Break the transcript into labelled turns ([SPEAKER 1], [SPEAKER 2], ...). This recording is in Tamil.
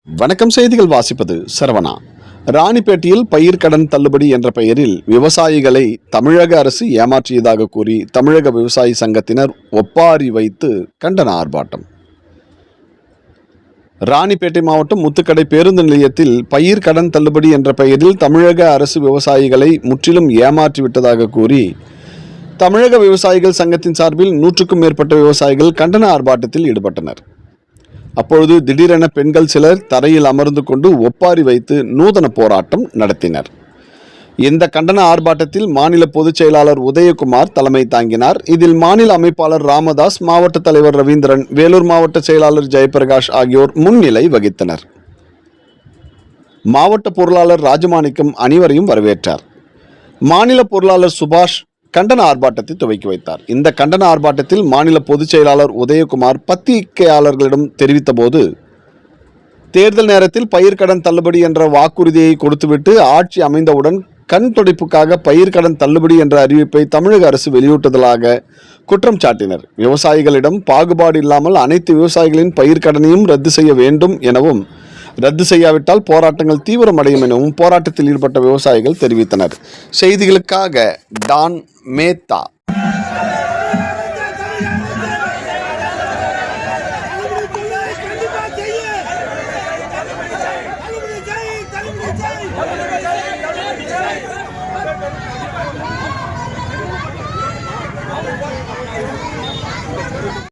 [SPEAKER 1] வணக்கம். செய்திகள் வாசிப்பது சரவணா. ராணிப்பேட்டையில் பயிர்க்கடன் தள்ளுபடி என்ற பெயரில் விவசாயிகளை தமிழக அரசு ஏமாற்றியதாக கூறி தமிழக விவசாயி சங்கத்தினர் ஒப்பாரி வைத்து கண்டன ஆர்ப்பாட்டம். ராணிப்பேட்டை மாவட்டம் முத்துக்கடை பேருந்து நிலையத்தில் பயிர்க்கடன் தள்ளுபடி என்ற பெயரில் தமிழக அரசு விவசாயிகளை முற்றிலும் ஏமாற்றிவிட்டதாக கூறி தமிழக விவசாயிகள் சங்கத்தின் சார்பில் 100க்கும் மேற்பட்ட விவசாயிகள் கண்டன ஆர்ப்பாட்டத்தில் ஈடுபட்டனர். அப்பொழுது திடீரென பெண்கள் சிலர் தரையில் அமர்ந்து கொண்டு ஒப்பாரி வைத்து நூதன போராட்டம் நடத்தினர். இந்த கண்டன ஆர்ப்பாட்டத்தில் மாநில பொதுச் செயலாளர் உதயகுமார் தலைமை தாங்கினார். இதில் மாநில அமைப்பாளர் ராமதாஸ், மாவட்ட தலைவர் ரவீந்திரன், வேலூர் மாவட்ட செயலாளர் ஜெயபிரகாஷ் ஆகியோர் முன்னிலை வகித்தனர். மாவட்ட பொருளாளர் ராஜமாணிக்கம் அனைவரையும் வரவேற்றார். மாநில பொருளாளர் சுபாஷ் கண்டன ஆர்ப்பாட்டத்தை துவக்கி வைத்தார். இந்த கண்டன ஆர்ப்பாட்டத்தில் மாநில பொதுச் செயலாளர் உதயகுமார் பத்திரிகையாளர்களிடம் தெரிவித்த போது, தேர்தல் நேரத்தில் பயிர்க்கடன் தள்ளுபடி என்ற வாக்குறுதியை கொடுத்துவிட்டு ஆட்சி அமைந்தவுடன் கண் துடைப்புக்காக பயிர்க்கடன் தள்ளுபடி என்ற அறிவிப்பை தமிழக அரசு வெளியிட்டதாக குற்றம் சாட்டினர். விவசாயிகளிடம் பாகுபாடு இல்லாமல் அனைத்து விவசாயிகளின் பயிர்க்கடனையும் ரத்து செய்ய வேண்டும் எனவும், ரத்து செய்யாவிட்டால் போராட்டங்கள் தீவிரமடையும் எனவும் போராட்டத்தில் ஈடுபட்ட விவசாயிகள் தெரிவித்தனர். செய்திகளுக்காக டான் மேத்தா.